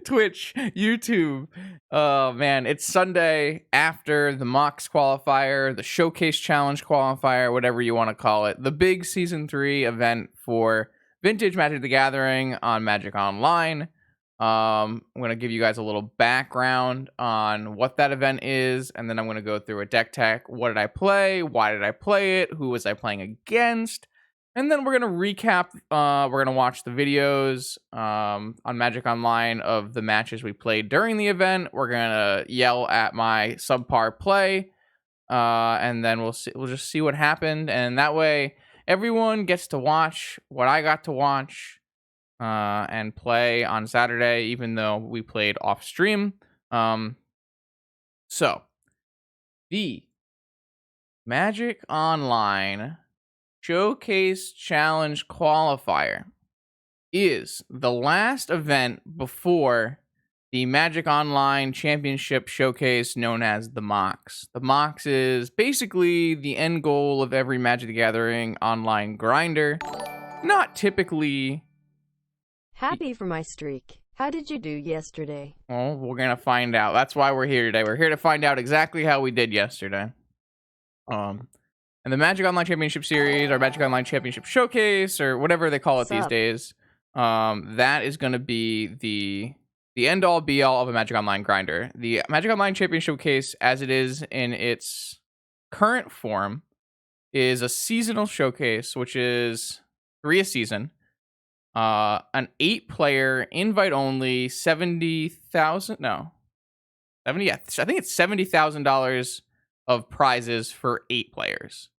Twitch, YouTube. Oh man, it's Sunday after the Mox qualifier, the Showcase Challenge qualifier, whatever you want to call it. The big Season 3 event for Vintage Magic the Gathering on Magic Online. I'm going to give you guys a little background on what that event is, and then I'm going to go through a deck tech. What did I play? Why did I play it? Who was I playing against? And then we're going to recap. We're going to watch the videos on Magic Online of the matches we played during the event. We're going to yell at my subpar play. And then we'll just see what happened. And that way, everyone gets to watch what I got to watch and play on Saturday, even though we played off stream. So, the Magic Online Showcase Challenge Qualifier is the last event before the Magic Online Championship Showcase known as the Mox. The Mox is basically the end goal of every Magic the Gathering online grinder. Not typically... Happy for my streak. How did you do yesterday? Well, we're going to find out. That's why we're here today. We're here to find out exactly how we did yesterday. And the Magic Online Championship Series, or Magic Online Championship Showcase, or whatever they call it these days, that is going to be the end-all, be-all of a Magic Online grinder. The Magic Online Championship Showcase, as it is in its current form, is a seasonal showcase, which is 3 a season. An 8-player, invite-only, 70,000... No. 70, yeah, I think it's $70,000 of prizes for 8 players.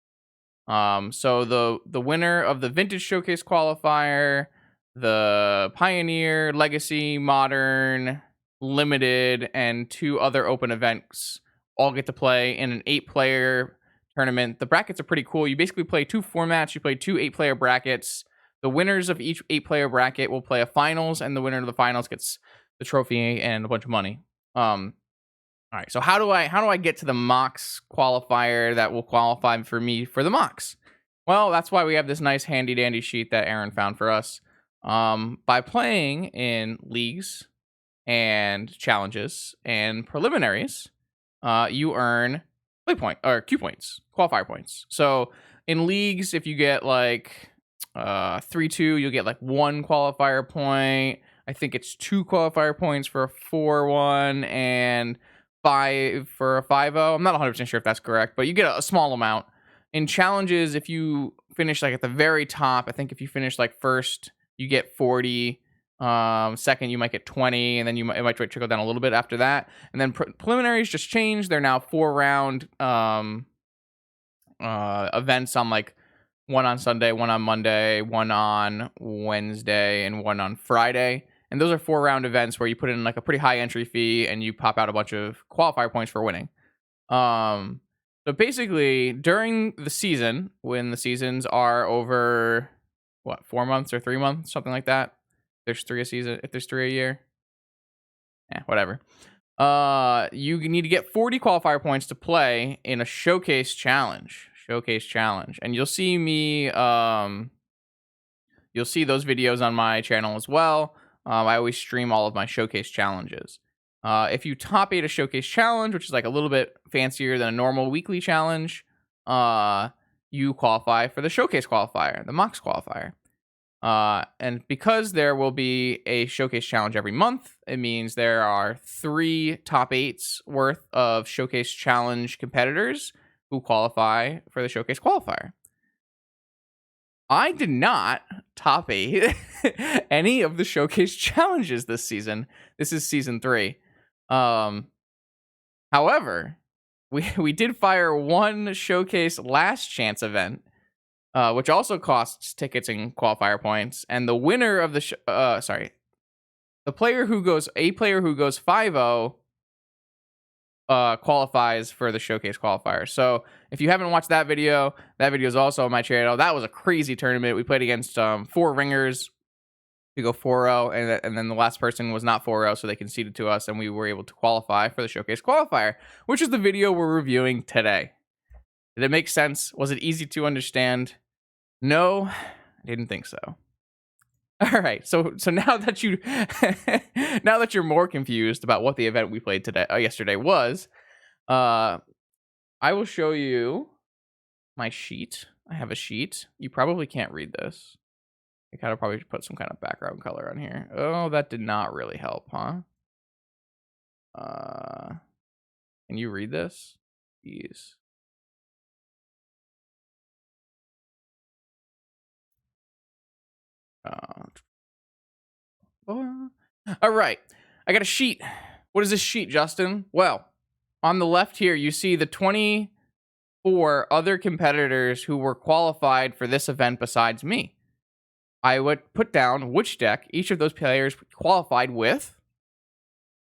So the winner of the Vintage Showcase qualifier, the Pioneer, Legacy, Modern, Limited, and 2 other open events all get to play in an 8-player tournament. The brackets are pretty cool. You basically play 2 formats. You play 2 8-player brackets. The winners of each 8-player bracket will play a finals, and the winner of the finals gets the trophy and a bunch of money. All right, so how do I get to the Mox qualifier that will qualify for me for the Mox? Well, that's why we have this nice handy dandy sheet that Aaron found for us. By playing in leagues and challenges and preliminaries, you earn play point or Q points, qualifier points. So in leagues, if you get like 3-2, you'll get like 1 qualifier point. I think it's 2 qualifier points for a 4-1 and 5 for a 5-0. I'm not 100% sure if that's correct, but you get a small amount. In challenges, if you finish like at the very top, I think if you finish like first, you get 40. Second, you might get 20, and then it might trickle down a little bit after that. And then preliminaries just changed. They're now 4-round events on like 1 on Sunday, 1 on Monday, 1 on Wednesday, and 1 on Friday. And those are 4-round events where you put in like a pretty high entry fee and you pop out a bunch of qualifier points for winning. So basically, during the season, when the seasons are over, 4 months or 3 months, something like that. There's 3 a season. If there's 3 a year, whatever. You need to get 40 qualifier points to play in a showcase challenge. And you'll see me. You'll see those videos on my channel as well. I always stream all of my showcase challenges. If you top 8 a showcase challenge, which is like a little bit fancier than a normal weekly challenge, you qualify for the showcase qualifier, the Mox qualifier. And because there will be a showcase challenge every month, it means there are 3 top 8s worth of showcase challenge competitors who qualify for the showcase qualifier. I did not top 8 any of the showcase challenges this season. This is season 3. However, we did fire 1 showcase last chance event, which also costs tickets and qualifier points. And the winner of the player who goes 5-0 qualifies for the showcase qualifier. So if you haven't watched that video is also on my channel. That was a crazy tournament. We played against 4 ringers to go 4-0, and then the last person was not 4-0, so they conceded to us, and we were able to qualify for the showcase qualifier, which is the video we're reviewing today. Did it make sense? Was it easy to understand? No, I didn't think so. All right, so now that you now that you're more confused about what the event we played yesterday was, I will show you my sheet. I have a sheet. You probably can't read this. I gotta probably put some kind of background color on here. Oh, that did not really help, huh? Can you read this? Jeez. All right, I got a sheet. What is this sheet, Justin? Well, on the left here, you see the 24 other competitors who were qualified for this event besides me. I would put down which deck each of those players qualified with,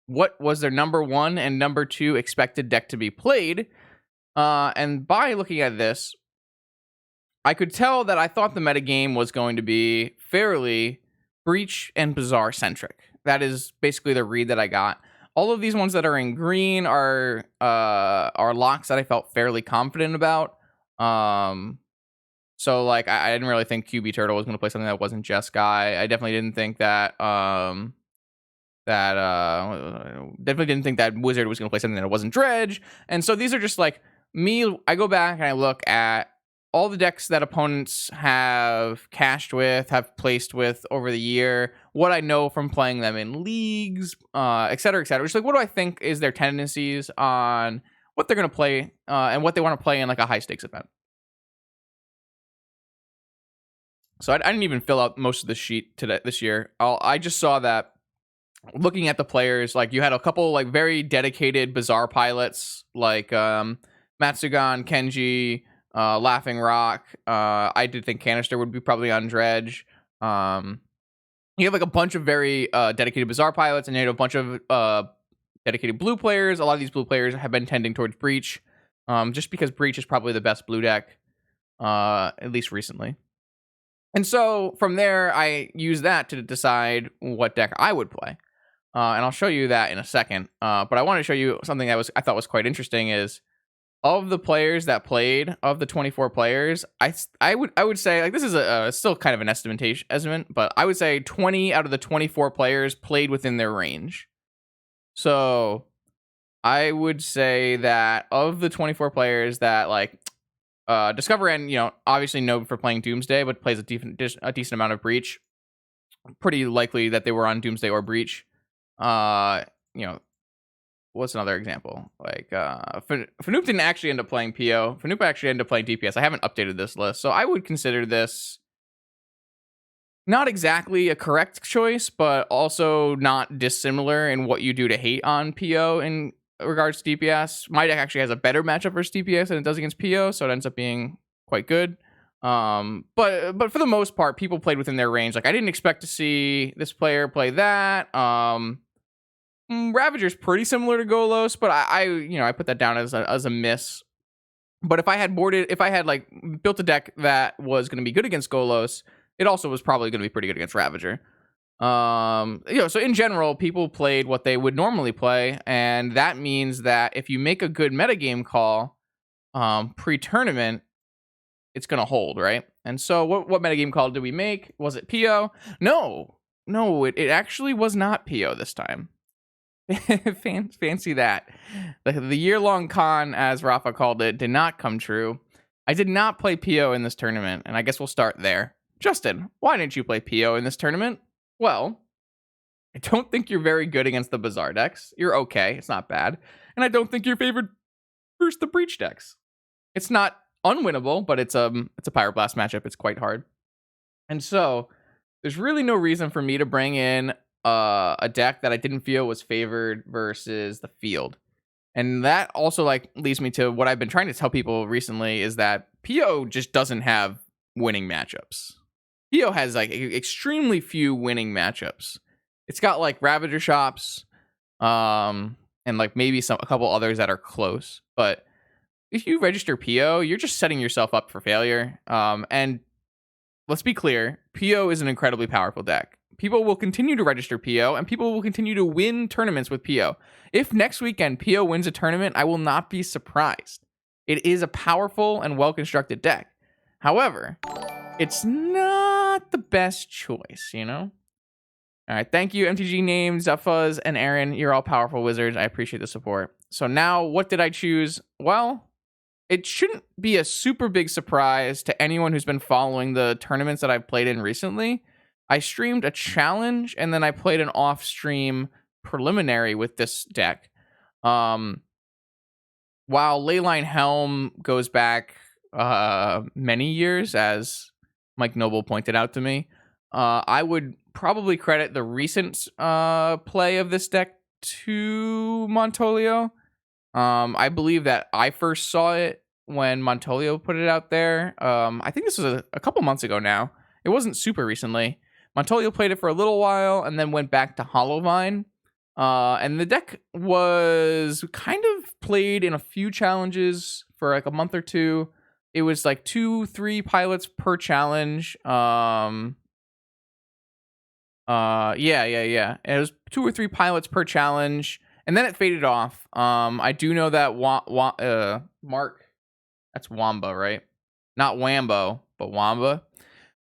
what was their number 1 and number 2 expected deck to be played, and by looking at this, I could tell that I thought the metagame was going to be fairly Breach and Bazaar centric. That is basically the read that I got. All of these ones that are in green are locks that I felt fairly confident about. So like I didn't really think QB Turtle was going to play something that wasn't Jeskai. I definitely didn't think that Wizard was going to play something that wasn't Dredge. And so these are just like me. I go back and I look at all the decks that opponents have cashed with, have placed with over the year, what I know from playing them in leagues, et cetera, et cetera. Just like, what do I think is their tendencies on what they're going to play and what they want to play in like a high stakes event. So I didn't even fill out most of the sheet this year. I just saw that looking at the players, like you had a couple like very dedicated Bazaar pilots like Matsugan, Kenji, Laughing Rock. I did think Canister would be probably on Dredge. You have like a bunch of very dedicated Bazaar pilots, and you had a bunch of dedicated blue players. A lot of these blue players have been tending towards Breach, just because Breach is probably the best blue deck, at least recently. And so from there, I use that to decide what deck I would play. And I'll show you that in a second. But I want to show you something that I thought was quite interesting is, of the players that played, of the 24 players, I would say, like, this is still kind of an estimate, but I would say 20 out of the 24 players played within their range. So I would say that of the 24 players that like Discover and, you know, obviously known for playing Doomsday, but plays a decent amount of Breach, pretty likely that they were on Doomsday or Breach. You know, what's another example? Like, Fanoop didn't actually end up playing PO. Fanoop actually ended up playing DPS. I haven't updated this list, so I would consider this not exactly a correct choice, but also not dissimilar in what you do to hate on PO in regards to DPS. My deck actually has a better matchup versus DPS than it does against PO, so it ends up being quite good. But for the most part, people played within their range. Like, I didn't expect to see this player play that. Ravager's pretty similar to Golos, but I put that down as a miss. But if I had like built a deck that was going to be good against Golos, it also was probably going to be pretty good against Ravager. So in general, people played what they would normally play, and that means that if you make a good metagame call pre-tournament, it's going to hold, right? And so what metagame call did we make? Was it PO? No, it actually was not PO this time. Fancy that. The year-long con, as Rafa called it, did not come true. I did not play PO in this tournament, and I guess we'll start there. Justin, why didn't you play PO in this tournament? Well, I don't think you're very good against the Bazaar decks. You're okay. It's not bad. And I don't think you're favored versus the Breach decks. It's not unwinnable, but it's a Pyroblast matchup. It's quite hard. And so there's really no reason for me to bring in a deck that I didn't feel was favored versus the field. And that also like leads me to what I've been trying to tell people recently is that PO just doesn't have winning matchups. PO has like extremely few winning matchups. It's got like Ravager shops, and like maybe a couple others that are close. But if you register PO, you're just setting yourself up for failure. And let's be clear, PO is an incredibly powerful deck. People will continue to register PO, and people will continue to win tournaments with PO. If next weekend PO wins a tournament, I will not be surprised. It is a powerful and well-constructed deck. However, it's not not the best choice, you know? All right, thank you, MTG Names, Fuzz, and Aaron. You're all powerful wizards. I appreciate the support. So now, what did I choose? Well, it shouldn't be a super big surprise to anyone who's been following the tournaments that I've played in recently. I streamed a challenge, and then I played an off-stream preliminary with this deck. While Leyline Helm goes back many years, as Mike Noble pointed out to me, I would probably credit the recent play of this deck to Montolio. I believe that I first saw it when Montolio put it out there. I think this was a couple months ago now. It wasn't super recently. Montolio played it for a little while and then went back to Hollowvine. And the deck was kind of played in a few challenges for like a month or two. It was like 2-3 pilots per challenge. Yeah. It was 2 or 3 pilots per challenge, and then it faded off. I do know that Mark, that's Wamba, right? Not Wambo, but Wamba.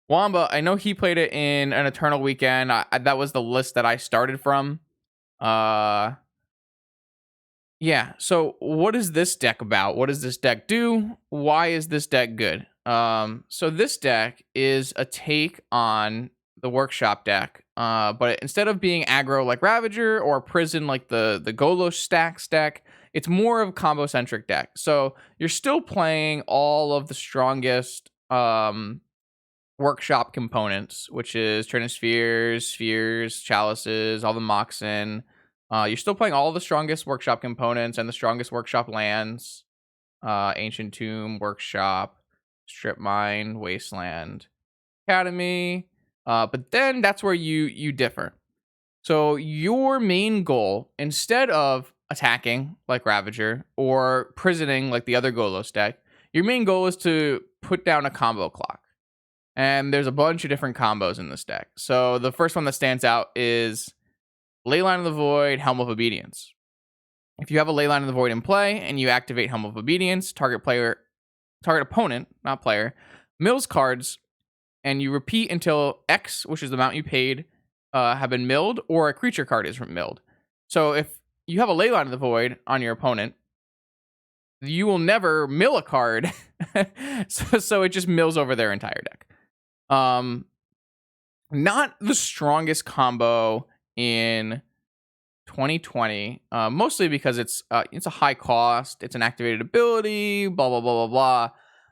Wamba, I know he played it in an Eternal Weekend. That was the list that I started from. Yeah, so what is this deck about? What does this deck do? Why is this deck good? So this deck is a take on the Workshop deck, but instead of being aggro like Ravager or Prison like the Golos stacks deck, it's more of a combo-centric deck. So you're still playing all of the strongest Workshop components, which is Trinispheres, Spheres, Chalices, all the Moxen. You're still playing all the strongest Workshop components and the strongest Workshop lands. Ancient Tomb, Workshop, Strip Mine, Wasteland, Academy. But then that's where you differ. So your main goal, instead of attacking like Ravager or prisoning like the other Golos deck, your main goal is to put down a combo clock. And there's a bunch of different combos in this deck. So the first one that stands out is Leyline of the Void, Helm of Obedience. If you have a Leyline of the Void in play and you activate Helm of Obedience, target opponent, not player, mills cards, and you repeat until X, which is the amount you paid, have been milled, or a creature card is milled. So if you have a Leyline of the Void on your opponent, you will never mill a card, so it just mills over their entire deck. Not the strongest combo in 2020, mostly because it's a high cost, it's an activated ability, blah blah blah blah blah.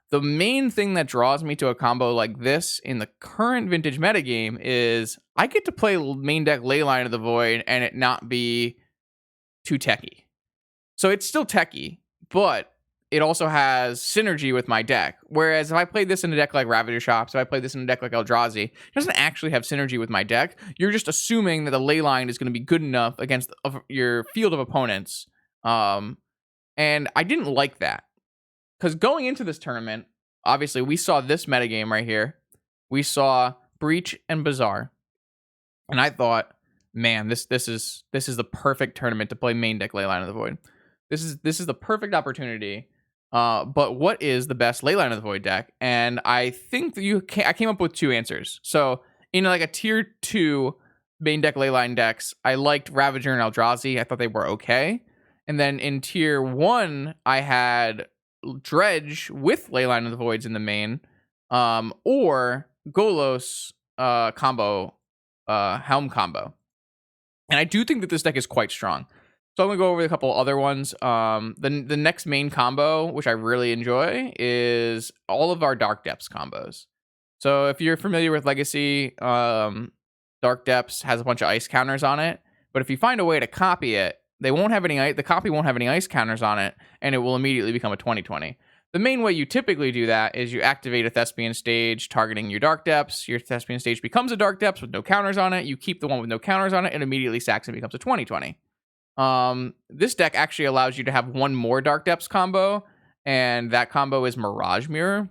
The main thing that draws me to a combo like this in the current vintage metagame is I get to play main deck Leyline of the Void and it not be too techy. So it's still techy, but it also has synergy with my deck. Whereas if I played this in a deck like Ravager Shops, if I played this in a deck like Eldrazi, it doesn't actually have synergy with my deck. You're just assuming that the Leyline is going to be good enough against your field of opponents. And I didn't like that. Because going into this tournament, obviously we saw this metagame right here. We saw Breach and Bazaar. And I thought, man, this is the perfect tournament to play main deck Leyline of the Void. This is the perfect opportunity. But what is the best Leyline of the Void deck? And I think that I came up with 2 answers. So in like a tier 2 main deck Leyline decks, I liked Ravager and Eldrazi. I thought they were okay. And then in tier 1, I had Dredge with Leyline of the Voids in the main, or Golos combo, Helm combo. And I do think that this deck is quite strong. So I'm going to go over a couple other ones. The next main combo, which I really enjoy, is all of our Dark Depths combos. So if you're familiar with Legacy, Dark Depths has a bunch of ice counters on it. But if you find a way to copy it, the copy won't have any ice counters on it, and it will immediately become a 20/20. The main way you typically do that is you activate a Thespian Stage targeting your Dark Depths. Your Thespian Stage becomes a Dark Depths with no counters on it. You keep the one with no counters on it, and immediately sacks and becomes a 20/20. This deck actually allows you to have one more Dark Depths combo, and that combo is Mirage Mirror.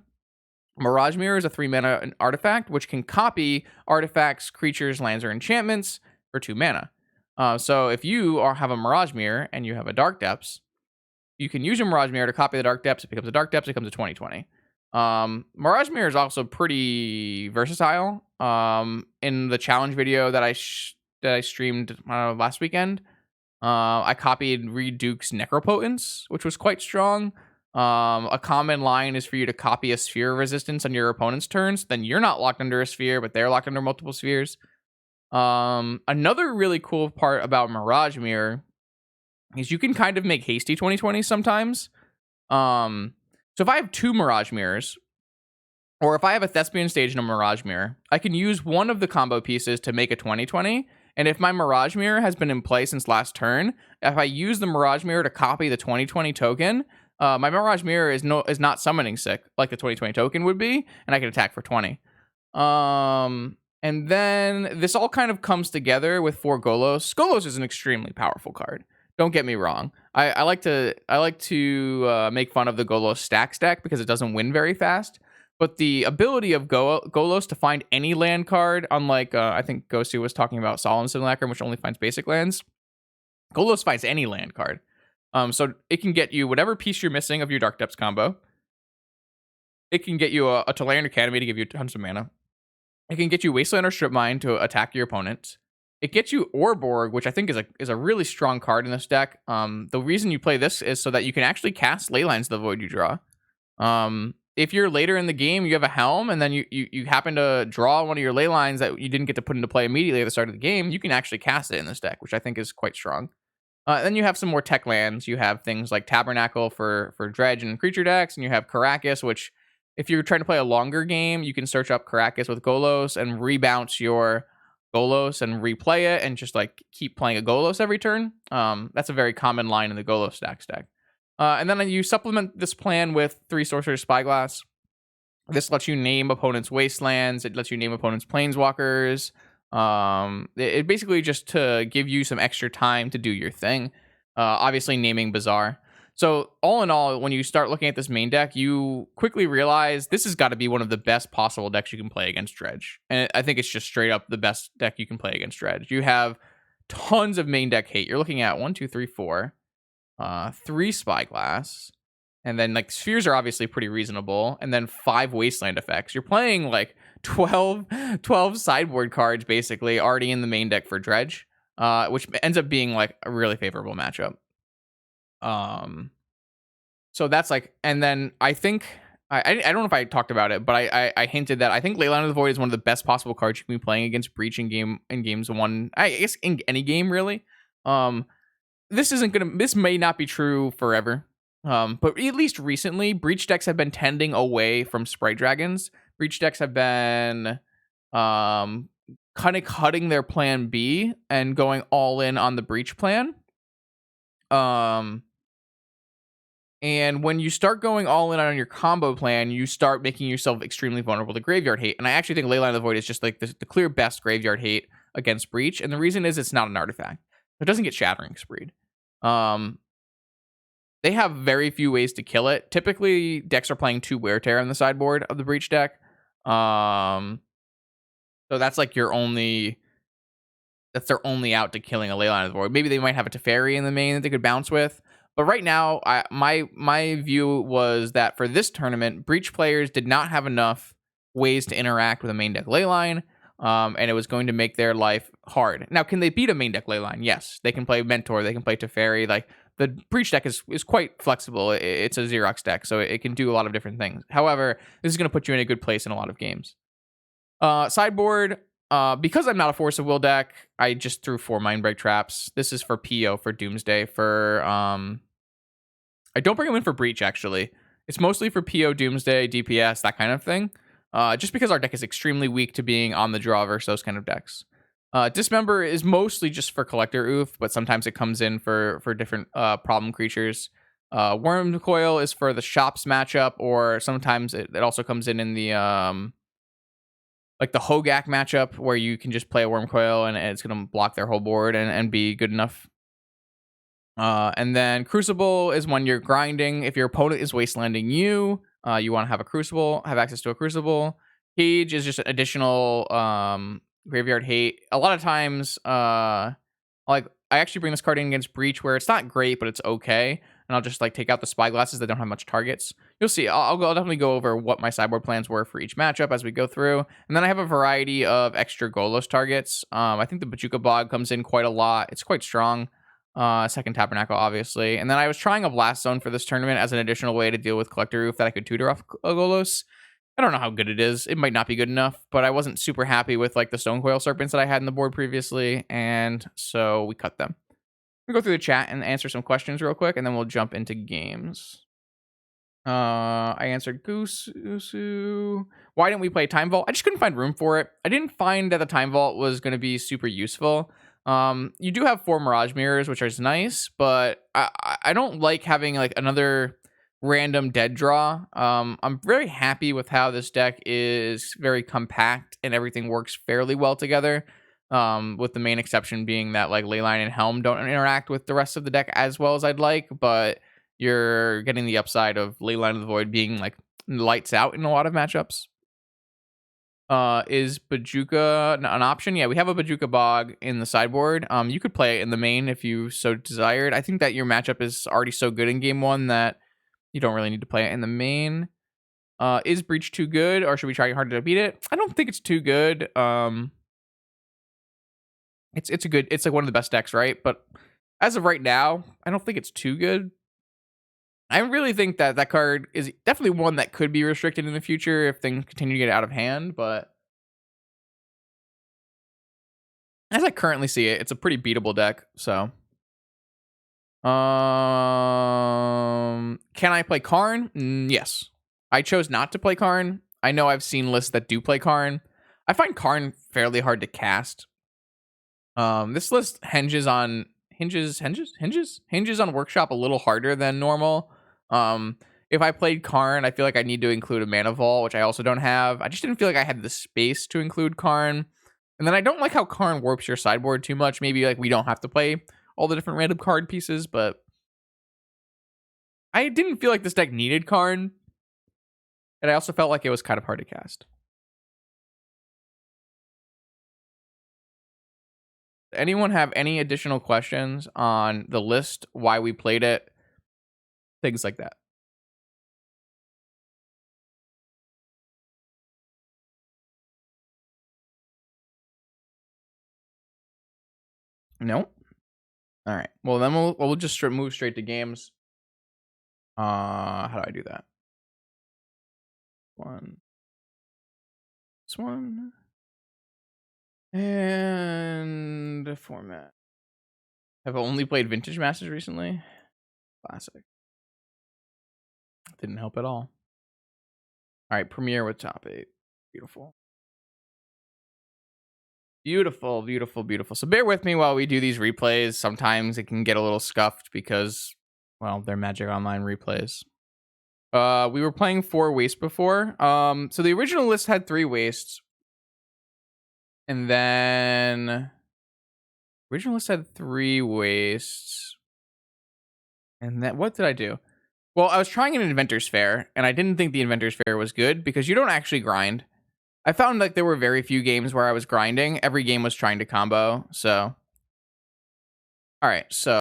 Mirage Mirror is a 3-mana artifact, which can copy artifacts, creatures, lands, or enchantments for 2 mana. So if you have a Mirage Mirror and you have a Dark Depths, you can use your Mirage Mirror to copy the Dark Depths. It becomes a Dark Depths, it becomes a 20/20. Mirage Mirror is also pretty versatile. in the challenge video that I streamed last weekend. I copied Reed Duke's Necropotence, which was quite strong. A common line is for you to copy a sphere resistance on your opponent's turns. Then you're not locked under a sphere, but they're locked under multiple spheres. Another really cool part about Mirage Mirror is you can kind of make hasty 2020 sometimes. So if I have 2 Mirage Mirrors, or if I have a Thespian stage and a Mirage Mirror, I can use one of the combo pieces to make a 2020. And if my Mirage Mirror has been in play since last turn, if I use the Mirage Mirror to copy the 2020 token, my Mirage Mirror is not summoning sick like the 2020 token would be, and I can attack for 20. And then this all kind of comes together with 4 Golos. Golos is an extremely powerful card. Don't get me wrong. I like to make fun of the Golos stack because it doesn't win very fast. But the ability of Golos to find any land card, unlike I think Gosu was talking about Solemn Simulacrum, which only finds basic lands, Golos finds any land card. So it can get you whatever piece you're missing of your Dark Depths combo. It can get you a Tolarian Academy to give you tons of mana. It can get you Wasteland or Strip Mine to attack your opponent. It gets you Orborg, which I think is a really strong card in this deck. The reason you play this is so that you can actually cast Leylines of the Void you draw. If you're later in the game, you have a Helm, and then you happen to draw one of your Leylines that you didn't get to put into play immediately at the start of the game, you can actually cast it in this deck, which I think is quite strong. Then you have some more tech lands. You have things like Tabernacle for Dredge and creature decks, and you have Caracas, which if you're trying to play a longer game, you can search up Caracas with Golos and rebounce your Golos and replay it and just like keep playing a Golos every turn. That's a very common line in the Golos stack. And then you supplement this plan with 3 Sorcerer's Spyglass. This lets you name opponents' wastelands. It lets you name opponents' planeswalkers. It basically just to give you some extra time to do your thing. Obviously naming Bazaar. So all in all, when you start looking at this main deck, you quickly realize this has got to be one of the best possible decks you can play against Dredge. And I think it's just straight up the best deck you can play against Dredge. You have tons of main deck hate. You're looking at 1, 2, 3, 4, 3 Spyglass. And then like spheres are obviously pretty reasonable. And then 5 wasteland effects. You're playing like 12 sideboard cards basically already in the main deck for Dredge, which ends up being like a really favorable matchup. So that's like, and then I think I don't know if I talked about it, but I hinted that I think Leyline of the Void is one of the best possible cards you can be playing against Breach in games 1. I guess in any game really. This may not be true forever. But at least recently, Breach decks have been tending away from Sprite Dragons. Breach decks have been kind of cutting their plan B and going all in on the Breach plan. And when you start going all in on your combo plan, you start making yourself extremely vulnerable to graveyard hate. And I actually think Leyline of the Void is just like the clear best graveyard hate against Breach. And the reason is it's not an artifact. It doesn't get Shattering Spreed. They have very few ways to kill it. Typically, decks are playing 2 Wear Tear on the sideboard of the Breach deck. So that's like their only out to killing a Leyline of the Void. Maybe they might have a Teferi in the main that they could bounce with. But right now, my view was that for this tournament, Breach players did not have enough ways to interact with a main deck Leyline, and it was going to make their life hard. Now, can they beat a main deck Leyline? Yes. They can play Mentor, they can play Teferi. Like, the Breach deck is quite flexible. It's a Xerox deck, so it can do a lot of different things. However, this is going to put you in a good place in a lot of games. Sideboard, because I'm not a Force of Will deck, I just threw 4 Mindbreak Traps. This is for PO, for Doomsday, for... I don't bring them in for Breach, actually. It's mostly for PO, Doomsday, DPS, that kind of thing. Just because our deck is extremely weak to being on the draw versus those kind of decks. Dismember is mostly just for Collector Oof, but sometimes it comes in for different problem creatures. Worm Coil is for the Shops matchup, or sometimes it also comes in the like the Hogak matchup, where you can just play a Worm Coil and it's going to block their whole board and be good enough. And then Crucible is when you're grinding. If your opponent is wastelanding you, you want to have a Crucible, have access to a Crucible. Cage is just an additional graveyard hate. A lot of times, like I actually bring this card in against Breach where it's not great, but it's okay. and I'll just like take out the spyglasses that don't have much targets. You'll see. I'll definitely go over what my sideboard plans were for each matchup as we go through, and then I have a variety of extra Golos targets. I think the Bajuka Bog comes in quite a lot. It's quite strong. Second Tabernacle, obviously, and then I was trying a Blast Zone for this tournament as an additional way to deal with Collector Roof that I could tutor off a Golos. I don't know how good it is. It might not be good enough, but I wasn't super happy with like the Stonecoil Serpents that I had in the board previously, and so we cut them. We'll go through the chat and answer some questions real quick, and then we'll jump into games. I answered Goosoo. Why didn't we play Time Vault? I just couldn't find room for it. I didn't find that the Time Vault was going to be super useful. You do have 4 Mirage Mirrors, which is nice, but I don't like having like another random dead draw. I'm very happy with how this deck is very compact and everything works fairly well together. With the main exception being that like Leyline and Helm don't interact with the rest of the deck as well as I'd like, but you're getting the upside of Leyline of the Void being like lights out in a lot of matchups. Is Bajuka an option? Yeah, we have a Bajuka Bog in the sideboard. You could play it in the main if you so desired. I think that your matchup is already so good in game 1 that you don't really need to play it in the main. Is Breach too good, or should we try harder to beat it? I don't think it's too good. It's a good. It's like one of the best decks, right? But as of right now, I don't think it's too good. I really think that that card is definitely one that could be restricted in the future if things continue to get out of hand. But as I currently see it, it's a pretty beatable deck. So, can I play Karn? Yes. I chose not to play Karn. I know I've seen lists that do play Karn. I find Karn fairly hard to cast. This list hinges on Workshop a little harder than normal. If I played Karn, I feel like I need to include a Mana Vault, which I also don't have. I just didn't feel like I had the space to include Karn. And then I don't like how Karn warps your sideboard too much. Maybe like we don't have to play all the different random card pieces, but I didn't feel like this deck needed Karn. And I also felt like it was kind of hard to cast. Anyone have any additional questions on the list, why we played it, things like that? No? All right. Well, then we'll just move straight to games. How do I do that? This one. And format. Have only played Vintage Masters recently. Classic. Didn't help at all. All right, Premiere with top 8. Beautiful. Beautiful, beautiful, beautiful. So bear with me while we do these replays. Sometimes it can get a little scuffed because, well, they're Magic Online replays. We were playing 4 wastes before. So the original list had 3 wastes. And then original list had 3 wastes. And then what did I do? Well, I was trying an Inventor's Fair, and I didn't think the Inventor's Fair was good because you don't actually grind. I found like there were very few games where I was grinding. Every game was trying to combo. So, all right. So